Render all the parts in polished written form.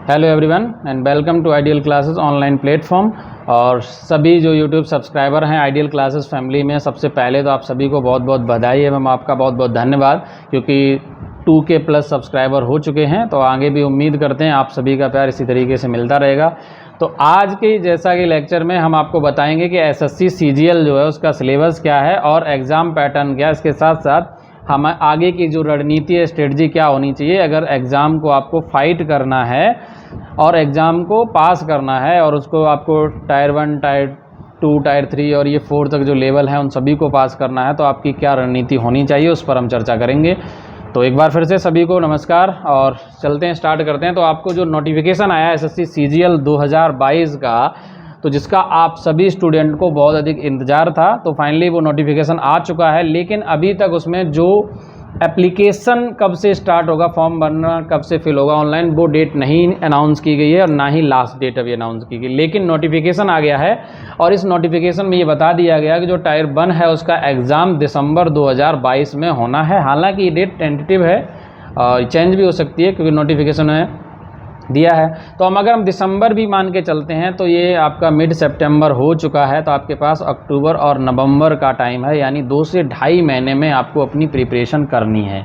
Hello everyone and welcome to Ideal Classes online platform. और सभी जो यूट्यूब सब्सक्राइबर हैं आइडियल क्लासेस फैमिली में, सबसे पहले तो आप सभी को बहुत बहुत बधाई एवं आपका बहुत बहुत धन्यवाद, क्योंकि 2K प्लस सब्सक्राइबर हो चुके हैं। तो आगे भी उम्मीद करते हैं आप सभी का प्यार इसी तरीके से मिलता रहेगा। तो आज के जैसा कि लेक्चर में हम आपको बताएंगे कि SSC CGL जो है उसका सिलेबस क्या है और एग्ज़ाम पैटर्न क्या है। इसके साथ साथ हम आगे की जो रणनीति है, स्ट्रेटजी क्या होनी चाहिए अगर एग्ज़ाम को आपको फाइट करना है और एग्ज़ाम को पास करना है और उसको आपको टायर 1, टायर 2, टायर 3 और ये 4 तक जो लेवल है उन सभी को पास करना है, तो आपकी क्या रणनीति होनी चाहिए उस पर हम चर्चा करेंगे। तो एक बार फिर से सभी को नमस्कार और चलते हैं, स्टार्ट करते हैं। तो आपको जो नोटिफिकेशन आया SSC CGL 2022 का, तो जिसका आप सभी स्टूडेंट को बहुत अधिक इंतज़ार था, तो फाइनली वो नोटिफिकेशन आ चुका है। लेकिन अभी तक उसमें जो एप्लीकेशन कब से स्टार्ट होगा, फॉर्म भरना कब से फिल होगा ऑनलाइन, वो डेट नहीं अनाउंस की गई है और ना ही लास्ट डेट अभी अनाउंस की गई। लेकिन नोटिफिकेशन आ गया है और इस नोटिफिकेशन में ये बता दिया गया कि जो टायर 1 है उसका एग्ज़ाम दिसंबर 2022 में होना है। हालांकि ये डेट टेंटेटिव है और चेंज भी हो सकती है क्योंकि नोटिफिकेशन में दिया है। तो अगर हम दिसंबर भी मान के चलते हैं तो ये आपका मिड सितंबर हो चुका है, तो आपके पास अक्टूबर और नवंबर का टाइम है, यानी 2 से ढाई महीने में आपको अपनी प्रिपरेशन करनी है।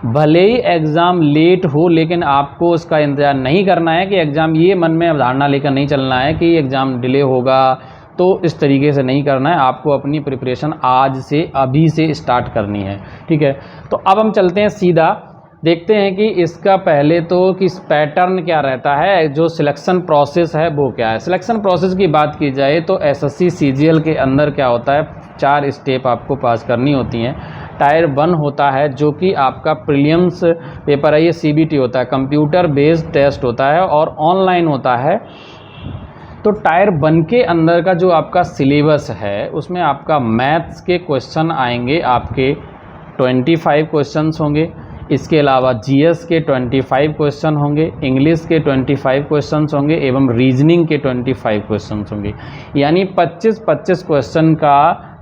भले ही एग्ज़ाम लेट हो, लेकिन आपको उसका इंतज़ार नहीं करना है कि एग्ज़ाम, ये मन में धारणा लेकर नहीं चलना है कि एग्ज़ाम डिले होगा, तो इस तरीके से नहीं करना है। आपको अपनी प्रिपरेशन आज से, अभी से स्टार्ट करनी है, ठीक है। तो अब हम चलते हैं सीधा, देखते हैं कि इसका पहले तो कि पैटर्न क्या रहता है, जो सिलेक्शन प्रोसेस है वो क्या है। सिलेक्शन प्रोसेस की बात की जाए तो SSC CGL के अंदर क्या होता है, 4 स्टेप आपको पास करनी होती हैं। टायर 1 होता है जो कि आपका प्रीलिम्स पेपर है, ये CBT होता है, कंप्यूटर बेस्ड टेस्ट होता है और ऑनलाइन होता है। तो टायर 1 के अंदर का जो आपका सिलेबस है उसमें आपका मैथ्स के क्वेश्चन आएंगे, आपके 25 क्वेश्चंस होंगे। इसके अलावा GS के 25 क्वेश्चन होंगे, इंग्लिश के 25 क्वेश्चंस होंगे एवं रीजनिंग के 25 क्वेश्चंस होंगे। यानी 25-25 क्वेश्चन का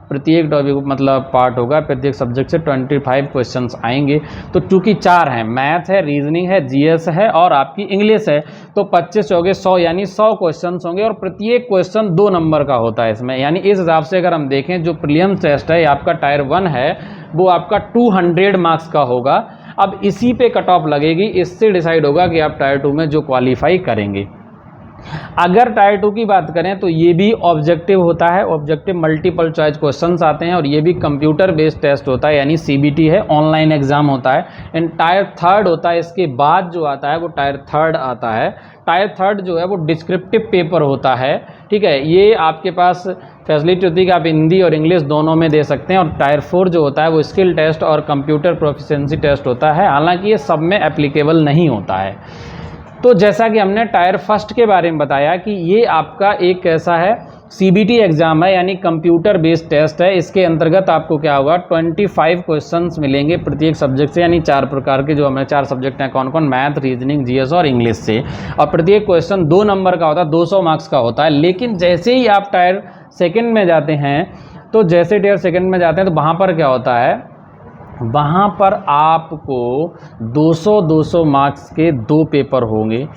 प्रत्येक टॉपिक मतलब पार्ट होगा, प्रत्येक सब्जेक्ट से 25 क्वेश्चंस आएंगे। तो चूँकि 4 हैं, मैथ है, रीजनिंग है, GS है और आपकी इंग्लिश है, तो 25 हो गए 100, यानी 100 क्वेश्चंस होंगे और प्रत्येक क्वेश्चन 2 नंबर का होता है इसमें। यानी इस हिसाब से अगर हम देखें, जो प्रीलिम्स टेस्ट है आपका टायर 1 है वो आपका 200 मार्क्स का होगा। अब इसी पे कट ऑफ लगेगी, इससे डिसाइड होगा कि आप टायर 2 में जो क्वालिफाई करेंगे। अगर टायर 2 की बात करें तो ये भी ऑब्जेक्टिव होता है, ऑब्जेक्टिव मल्टीपल चॉइस क्वेश्चंस आते हैं और ये भी कंप्यूटर बेस्ड टेस्ट होता है, यानी CBT है, ऑनलाइन एग्जाम होता है। एंड टायर 3 होता है, इसके बाद जो आता है वो टायर 3 आता है। टायर 3 जो है वो डिस्क्रिप्टिव पेपर होता है, ठीक है। ये आपके पास फैसिलिटी होती है कि आप हिंदी और इंग्लिश दोनों में दे सकते हैं। और टायर 4 जो होता है वो स्किल टेस्ट और कंप्यूटर प्रोफिशिएंसी टेस्ट होता है, हालांकि ये सब में एप्लीकेबल नहीं होता है। तो जैसा कि हमने टायर 1 के बारे में बताया कि ये आपका एक ऐसा है CBT एग्ज़ाम है, यानी कंप्यूटर बेस्ड टेस्ट है। इसके अंतर्गत आपको क्या होगा, 25 क्वेश्चंस मिलेंगे प्रत्येक सब्जेक्ट से, यानी 4 प्रकार के जो हमें 4 सब्जेक्ट हैं, कौन कौन, मैथ, रीजनिंग, GS और इंग्लिश से। और प्रत्येक क्वेश्चन 2 नंबर का होता है, 200 मार्क्स का होता है। लेकिन जैसे ही आप टायर 2 में जाते हैं, तो जैसे टायर 2 में जाते हैं तो वहाँ पर क्या होता है, वहाँ पर आपको 200 मार्क्स के 2 पेपर होंगे।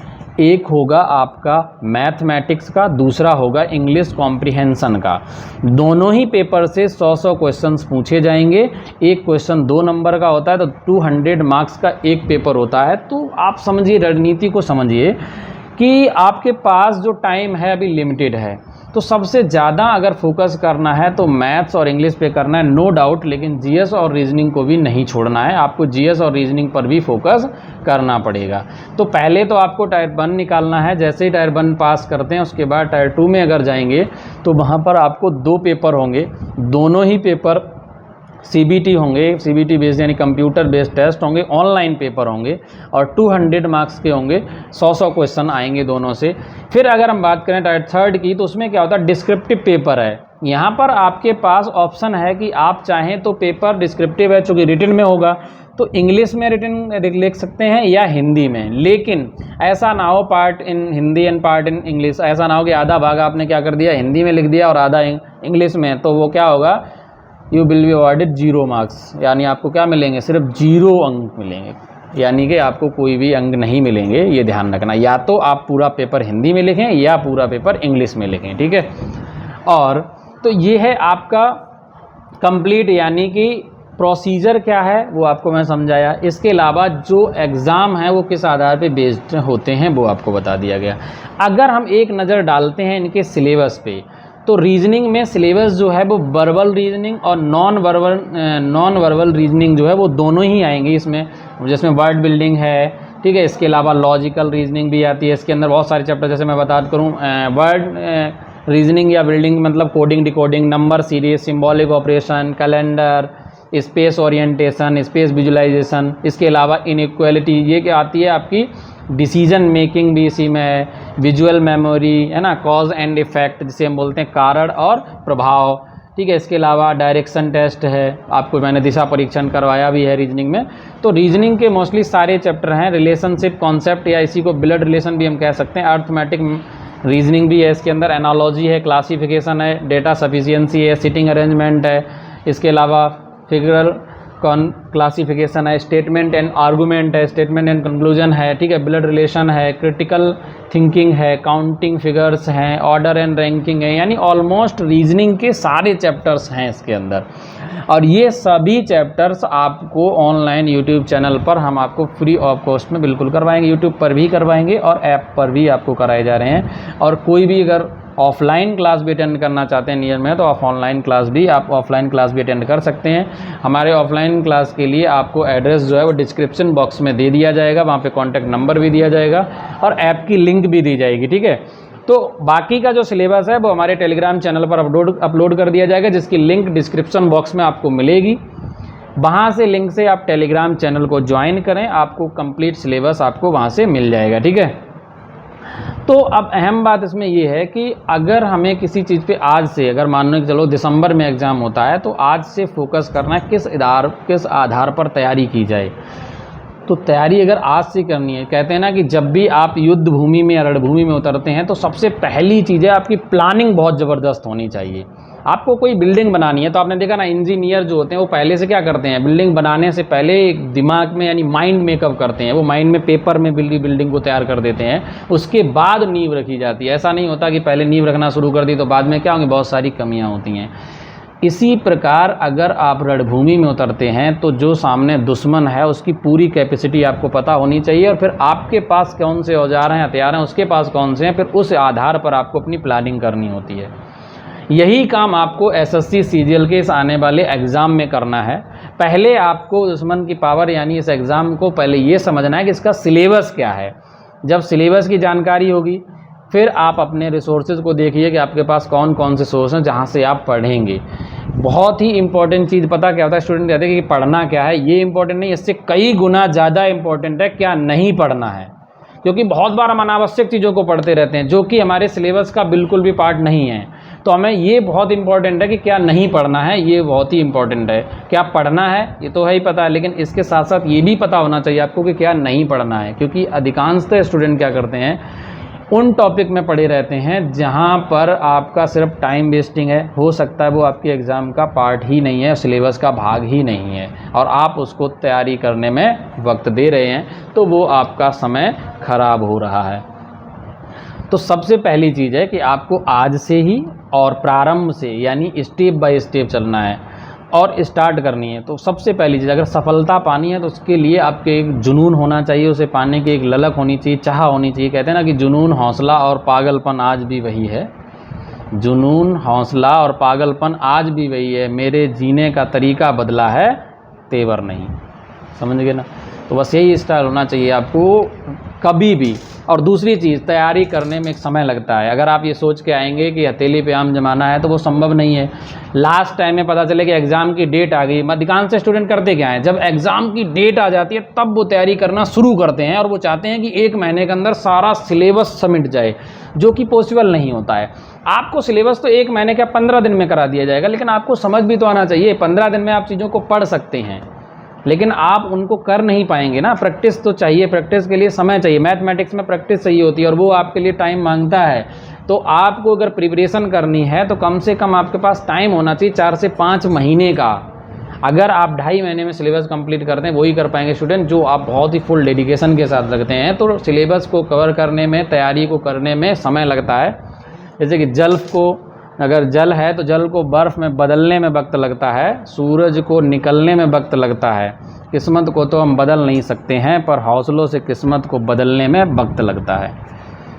एक होगा आपका मैथमेटिक्स का, दूसरा होगा इंग्लिश कॉम्प्रिहेंशन का। दोनों ही पेपर से 100 क्वेश्चंस पूछे जाएंगे। एक क्वेश्चन 2 नंबर का होता है, तो 200 मार्क्स का एक पेपर होता है। तो आप समझिए, रणनीति को समझिए कि आपके पास जो टाइम है अभी लिमिटेड है, तो सबसे ज़्यादा अगर फोकस करना है तो मैथ्स और इंग्लिश पे करना है, नो डाउट। लेकिन GS और रीजनिंग को भी नहीं छोड़ना है, आपको GS और रीजनिंग पर भी फोकस करना पड़ेगा। तो पहले तो आपको टायर 1 निकालना है। जैसे ही टायर 1 पास करते हैं उसके बाद टायर 2 में अगर जाएंगे तो वहाँ पर आपको 2 पेपर होंगे। दोनों ही पेपर CBT होंगे, CBT बेस्ड यानी कंप्यूटर बेस्ड टेस्ट होंगे, ऑनलाइन पेपर होंगे और 200 मार्क्स के होंगे, 100 क्वेश्चन आएंगे दोनों से। फिर अगर हम बात करें टायर 3 की, तो उसमें क्या होता है, डिस्क्रिप्टिव पेपर है। यहाँ पर आपके पास ऑप्शन है कि आप चाहें तो पेपर डिस्क्रिप्टिव है, चूँकि रिटन में होगा तो इंग्लिश में रिटन लिख सकते हैं या हिंदी में। लेकिन ऐसा ना हो part in Hindi and part in English, ऐसा ना हो कि आधा भाग आपने क्या कर दिया, हिंदी में लिख दिया और आधा इंग्लिश में, तो वो क्या होगा, you will be awarded 0 marks, यानी आपको क्या मिलेंगे, सिर्फ 0 अंक मिलेंगे। यानी कि आपको कोई भी अंक नहीं मिलेंगे, ये ध्यान रखना। या तो आप पूरा पेपर हिंदी में लिखें या पूरा पेपर इंग्लिश में लिखें, ठीक है। और तो ये है आपका कंप्लीट, यानी कि प्रोसीजर क्या है वो आपको मैं समझाया। इसके अलावा जो एग्ज़ाम है वो किस आधार पे बेस्ड होते हैं वो आपको बता दिया गया। अगर हम एक नज़र डालते हैं इनके सिलेबस पे, तो रीजनिंग में सिलेबस जो है वो वर्बल रीजनिंग और नॉन वर्बल रीजनिंग जो है वो दोनों ही आएंगे इसमें, जिसमें वर्ड बिल्डिंग है, ठीक है। इसके अलावा लॉजिकल रीजनिंग भी आती है इसके अंदर, बहुत सारे चैप्टर, जैसे मैं बता करूँ वर्ड रीजनिंग या बिल्डिंग मतलब coding, decoding, number series, symbolic operation, calendar, space orientation, space visualisation. इसके अलावा इनइक्वालिटी, ये क्या आती है आपकी डिसीजन मेकिंग भी इसी में है, विजुअल मेमोरी है ना, कॉज एंड इफेक्ट जिसे हम बोलते हैं कारण और प्रभाव, ठीक है। इसके अलावा डायरेक्शन टेस्ट है, आपको मैंने दिशा परीक्षण करवाया भी है रीजनिंग में। तो रीजनिंग के मोस्टली सारे चैप्टर हैं। रिलेशनशिप कॉन्सेप्ट या इसी को ब्लड रिलेशन भी हम कह सकते हैं। अर्थमेटिक रीजनिंग भी है इसके अंदर, एनालॉजी है, क्लासिफिकेशन है, डेटा सफिशिएंसी है, सिटिंग अरेंजमेंट है। इसके अलावा फिगरल क्लासिफिकेशन है, स्टेटमेंट एंड आर्गूमेंट है, स्टेटमेंट एंड कंक्लूजन है, ठीक है, ब्लड रिलेशन है, क्रिटिकल थिंकिंग है, काउंटिंग फिगर्स हैं, ऑर्डर एंड रैंकिंग है। यानी ऑलमोस्ट रीजनिंग के सारे चैप्टर्स हैं इसके अंदर। और ये सभी चैप्टर्स आपको ऑनलाइन यूट्यूब चैनल पर हम आपको फ्री ऑफ कॉस्ट में बिल्कुल करवाएंगे, यूट्यूब पर भी करवाएंगे और ऐप पर भी आपको कराए जा रहे हैं। और कोई भी अगर ऑफलाइन क्लास भी अटेंड करना चाहते हैं नियर में, तो आप ऑफलाइन क्लास भी अटेंड कर सकते हैं। हमारे ऑफलाइन क्लास के लिए आपको एड्रेस जो है वो डिस्क्रिप्शन बॉक्स में दे दिया जाएगा, वहाँ पे कॉन्टैक्ट नंबर भी दिया जाएगा और ऐप की लिंक भी दी जाएगी, ठीक है। तो बाकी का जो सिलेबस है वो हमारे टेलीग्राम चैनल पर अपलोड कर दिया जाएगा, जिसकी लिंक डिस्क्रिप्शन बॉक्स में आपको मिलेगी। वहाँ से लिंक से आप टेलीग्राम चैनल को ज्वाइन करें, आपको कंप्लीट सिलेबस आपको वहाँ से मिल जाएगा, ठीक है। तो अब अहम बात इसमें ये है कि अगर हमें किसी चीज़ पे आज से, अगर मान लो कि चलो दिसंबर में एग्ज़ाम होता है, तो आज से फोकस करना है किस आधार पर तैयारी की जाए। तो तैयारी अगर आज से करनी है, कहते हैं ना कि जब भी आप युद्ध भूमि में या रणभूमि में उतरते हैं तो सबसे पहली चीज़ है आपकी प्लानिंग बहुत ज़बरदस्त होनी चाहिए। आपको कोई बिल्डिंग बनानी है तो आपने देखा ना, इंजीनियर जो होते हैं वो पहले से क्या करते हैं, बिल्डिंग बनाने से पहले एक दिमाग में यानी माइंड मेकअप करते हैं। वो माइंड में पेपर में बिल्डिंग को तैयार कर देते हैं, उसके बाद नींव रखी जाती है। ऐसा नहीं होता कि पहले नींव रखना शुरू कर दी तो बाद में क्या होंगे, बहुत सारी कमियाँ होती हैं। इसी प्रकार अगर आप रणभूमि में उतरते हैं तो जो सामने दुश्मन है उसकी पूरी कैपेसिटी आपको पता होनी चाहिए, और फिर आपके पास कौन से औजार हैं, हथियार हैं, उसके पास कौन से हैं, फिर उस आधार पर आपको अपनी प्लानिंग करनी होती है। यही काम आपको एसएससी सीजीएल के इस आने वाले एग्ज़ाम में करना है। पहले आपको दुश्मन की पावर यानी इस एग्ज़ाम को पहले ये समझना है कि इसका सिलेबस क्या है। जब सिलेबस की जानकारी होगी फिर आप अपने रिसोर्सेज को देखिए कि आपके पास कौन कौन से सोर्स हैं जहाँ से आप पढ़ेंगे। बहुत ही इंपॉर्टेंट चीज़ पता क्या होता है, स्टूडेंट कहते हैं कि पढ़ना क्या है, ये इंपॉर्टेंट नहीं, इससे कई गुना ज़्यादा इंपॉर्टेंट है क्या नहीं पढ़ना है। क्योंकि बहुत बार हम अनावश्यक चीज़ों को पढ़ते रहते हैं जो कि हमारे सिलेबस का बिल्कुल भी पार्ट नहीं है। तो हमें ये बहुत इंपॉर्टेंट है कि क्या नहीं पढ़ना है, ये बहुत ही इंपॉर्टेंट है। क्या पढ़ना है ये तो है ही पता है, लेकिन इसके साथ साथ ये भी पता होना चाहिए आपको कि क्या नहीं पढ़ना है। क्योंकि अधिकांशतः स्टूडेंट क्या करते हैं, उन टॉपिक में पढ़े रहते हैं जहां पर आपका सिर्फ टाइम वेस्टिंग है। हो सकता है वो आपके एग्ज़ाम का पार्ट ही नहीं है, सिलेबस का भाग ही नहीं है, और आप उसको तैयारी करने में वक्त दे रहे हैं, तो वो आपका समय खराब हो रहा है। तो सबसे पहली चीज़ है कि आपको आज से ही और प्रारंभ से यानी स्टेप बाय स्टेप चलना है और स्टार्ट करनी है। तो सबसे पहली चीज़, अगर सफलता पानी है तो उसके लिए आपके एक जुनून होना चाहिए, उसे पाने की एक ललक होनी चाहिए, चाह होनी चाहिए। कहते हैं ना कि जुनून, हौसला और पागलपन आज भी वही है। जुनून, हौसला और पागलपन आज भी वही है। मेरे जीने का तरीका बदला है, तेवर नहीं। समझ गए ना। तो बस यही स्टाइल होना चाहिए आपको कभी भी। और दूसरी चीज़, तैयारी करने में एक समय लगता है। अगर आप ये सोच के आएंगे कि हथेली पे आम जमाना है तो वो संभव नहीं है। लास्ट टाइम में पता चले कि एग्ज़ाम की डेट आ गई। अधिकांश स्टूडेंट करते क्या है, जब एग्ज़ाम की डेट आ जाती है तब वो तैयारी करना शुरू करते हैं, और वो चाहते हैं कि 1 महीने के अंदर सारा सिलेबस समिट जाए, जो कि पॉसिबल नहीं होता है। आपको सिलेबस तो 1 महीने का 15 दिन में करा दिया जाएगा, लेकिन आपको समझ भी तो आना चाहिए। 15 दिन में आप चीज़ों को पढ़ सकते हैं, लेकिन आप उनको कर नहीं पाएंगे ना। प्रैक्टिस तो चाहिए, प्रैक्टिस के लिए समय चाहिए। मैथमेटिक्स में प्रैक्टिस चाहिए होती है और वो आपके लिए टाइम मांगता है। तो आपको अगर प्रिपरेशन करनी है तो कम से कम आपके पास टाइम होना चाहिए 4 से 5 महीने का। अगर आप 2.5 महीने में सिलेबस कंप्लीट करते हैं वही कर पाएंगे स्टूडेंट जो आप बहुत ही फुल डेडिकेशन के साथ रखते हैं। तो सिलेबस को कवर करने में, तैयारी को करने में समय लगता है। जैसे कि जल्फ को, अगर जल है तो जल को बर्फ़ में बदलने में वक्त लगता है, सूरज को निकलने में वक्त लगता है। किस्मत को तो हम बदल नहीं सकते हैं, पर हौसलों से किस्मत को बदलने में वक्त लगता है।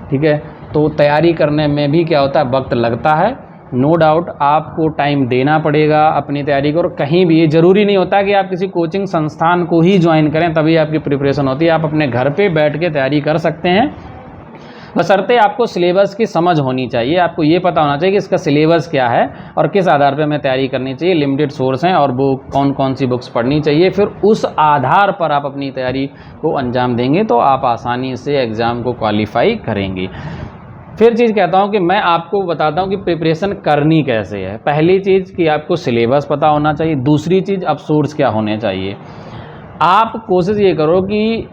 ठीक है, तो तैयारी करने में भी क्या होता है, वक्त लगता है। नो डाउट आपको टाइम देना पड़ेगा अपनी तैयारी को। और कहीं भी ये ज़रूरी नहीं होता कि आप किसी कोचिंग संस्थान को ही ज्वाइन करें तभी आपकी प्रिपरेशन होती है। आप अपने घर पे बैठ के तैयारी कर सकते हैं, बशर्ते आपको सिलेबस की समझ होनी चाहिए। आपको ये पता होना चाहिए कि इसका सिलेबस क्या है और किस आधार पे हमें तैयारी करनी चाहिए, लिमिटेड सोर्स हैं और वो कौन कौन सी बुक्स पढ़नी चाहिए। फिर उस आधार पर आप अपनी तैयारी को अंजाम देंगे तो आप आसानी से एग्ज़ाम को क्वालिफाई करेंगे। फिर चीज़ कहता हूँ कि मैं आपको बताता हूँ कि प्रिपरेशन करनी कैसे है। पहली चीज़ कि आपको सिलेबस पता होना चाहिए। दूसरी चीज़ अब सोर्स क्या होने चाहिए। आप कोशिश ये करो कि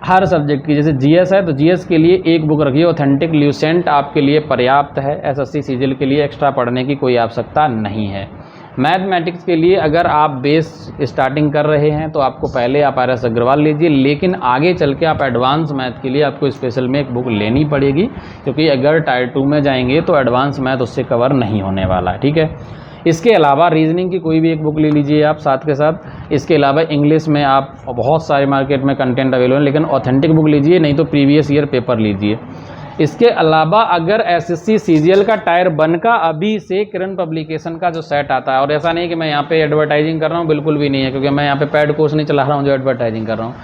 हर सब्जेक्ट की, जैसे जीएस है तो जीएस के लिए एक बुक रखिए, ऑथेंटिक ल्यूसेंट आपके लिए पर्याप्त है। एसएससी सीजीएल के लिए एक्स्ट्रा पढ़ने की कोई आवश्यकता नहीं है। मैथमेटिक्स के लिए अगर आप बेस स्टार्टिंग कर रहे हैं तो आपको पहले आप आर एस अग्रवाल लीजिए, लेकिन आगे चल के आप एडवांस मैथ के लिए आपको स्पेशल में एक बुक लेनी पड़ेगी, क्योंकि अगर टायर 2 में जाएंगे तो एडवांस मैथ उससे कवर नहीं होने वाला है। ठीक है, इसके अलावा रीजनिंग की कोई भी एक बुक ले लीजिए आप साथ के साथ। इसके अलावा इंग्लिश में आप बहुत सारे मार्केट में कंटेंट अवेलेबल है, लेकिन ऑथेंटिक बुक लीजिए, नहीं तो प्रीवियस ईयर पेपर लीजिए। इसके अलावा अगर एसएससी सीजीएल का टायर 1 का अभी से किरण पब्लिकेशन का जो सेट आता है, और ऐसा नहीं कि मैं यहाँ पे एडवर्टाइजिंग कर रहा हूँ, बिल्कुल भी नहीं है, क्योंकि मैं यहाँ पे पेड कोर्स नहीं चला रहा हूँ जो एडवर्टाइजिंग कर रहा हूँ,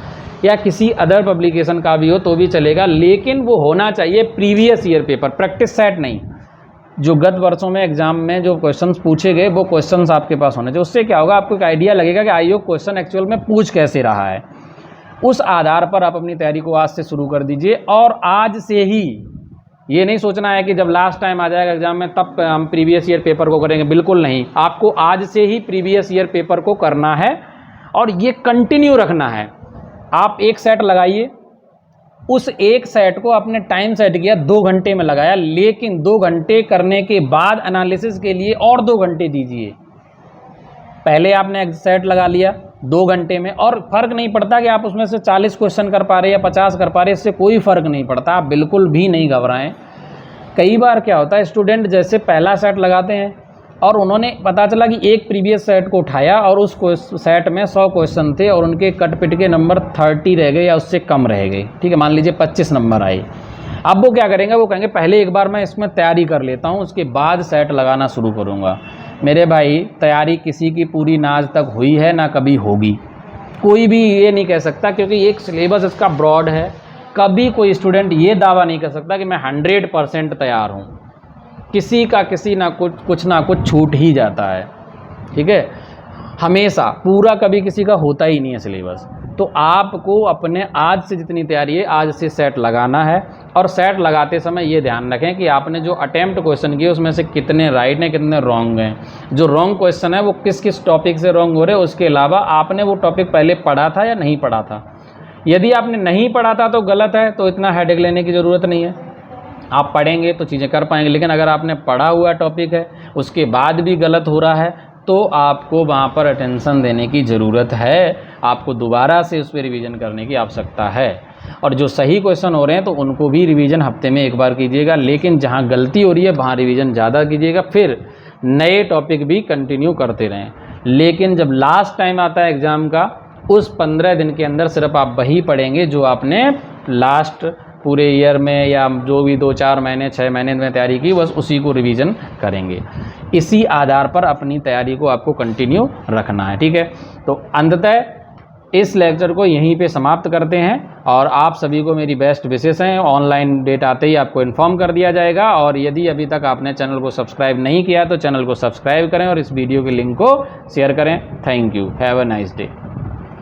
या किसी अदर पब्लिकेशन का भी हो तो भी चलेगा, लेकिन वो होना चाहिए previous year paper, practice set नहीं। जो गत वर्षों में एग्जाम में जो क्वेश्चंस पूछे गए वो क्वेश्चंस आपके पास होने चाहिए। उससे क्या होगा, आपको एक आइडिया लगेगा कि आयोग क्वेश्चन एक्चुअल में पूछ कैसे रहा है। उस आधार पर आप अपनी तैयारी को आज से शुरू कर दीजिए, और आज से ही ये नहीं सोचना है कि जब लास्ट टाइम आ जाएगा एग्जाम में तब हम प्रीवियस ईयर पेपर को करेंगे, बिल्कुल नहीं। आपको आज से ही प्रीवियस ईयर पेपर को करना है और ये कंटिन्यू रखना है। आप एक सेट लगाइए, उस एक सेट को आपने टाइम सेट किया 2 घंटे में लगाया, लेकिन 2 घंटे करने के बाद एनालिसिस के लिए और 2 घंटे दीजिए। पहले आपने सेट लगा लिया 2 घंटे में, और फर्क नहीं पड़ता कि आप उसमें से 40 क्वेश्चन कर पा रहे या 50 कर पा रहे, इससे कोई फर्क नहीं पड़ता। आप बिल्कुल भी नहीं घबराएं। कई बार क्या होता है, स्टूडेंट जैसे पहला सेट लगाते हैं और उन्होंने पता चला कि एक प्रीवियस सेट को उठाया और उस सेट में 100 क्वेश्चन थे और उनके कट पिट के नंबर 30 रह गए या उससे कम रह गए। ठीक है, मान लीजिए 25 नंबर आए। अब वो क्या करेंगे, वो कहेंगे पहले एक बार मैं इसमें तैयारी कर लेता हूँ, उसके बाद सेट लगाना शुरू करूँगा। मेरे भाई, तैयारी किसी की पूरी ना आज तक हुई है ना कभी होगी। कोई भी ये नहीं कह सकता, क्योंकि एक सिलेबस इसका ब्रॉड है। कभी कोई स्टूडेंट ये दावा नहीं कर सकता कि मैं 100% तैयार हूँ। किसी का किसी ना कुछ ना कुछ छूट ही जाता है। ठीक है, हमेशा पूरा कभी किसी का होता ही नहीं है सिलेबस। तो आपको अपने आज से जितनी तैयारी है आज से सेट लगाना है, और सेट लगाते समय ये ध्यान रखें कि आपने जो अटेम्प्ट क्वेश्चन किए उसमें से कितने राइट हैं कितने रॉन्ग हैं। जो रॉन्ग क्वेश्चन है वो किस किस टॉपिक से रॉन्ग हो रहे हैं, उसके अलावा आपने वो टॉपिक पहले पढ़ा था या नहीं पढ़ा था। यदि आपने नहीं पढ़ा था तो गलत है, तो इतना हेडेक लेने की ज़रूरत नहीं है। आप पढ़ेंगे तो चीज़ें कर पाएंगे, लेकिन अगर आपने पढ़ा हुआ टॉपिक है उसके बाद भी गलत हो रहा है तो आपको वहाँ पर अटेंशन देने की ज़रूरत है। आपको दोबारा से उस पर रिवीजन करने की आवश्यकता है, और जो सही क्वेश्चन हो रहे हैं तो उनको भी रिवीजन हफ्ते में एक बार कीजिएगा, लेकिन जहाँ गलती हो रही है वहाँ रिवीजन ज़्यादा कीजिएगा। फिर नए टॉपिक भी कंटिन्यू करते रहें, लेकिन जब लास्ट टाइम आता है एग्ज़ाम का, उस 15 दिन के अंदर सिर्फ आप वही पढ़ेंगे जो आपने लास्ट पूरे ईयर में या जो भी 2-4 महीने 6 महीने में तैयारी की, बस उसी को रिवीजन करेंगे। इसी आधार पर अपनी तैयारी को आपको कंटिन्यू रखना है। ठीक है, तो अंततः इस लेक्चर को यहीं पे समाप्त करते हैं, और आप सभी को मेरी बेस्ट विशेष हैं। ऑनलाइन डेट आते ही आपको इन्फॉर्म कर दिया जाएगा, और यदि अभी तक आपने चैनल को सब्सक्राइब नहीं किया तो चैनल को सब्सक्राइब करें और इस वीडियो के लिंक को शेयर करें। Thank you, have a nice day.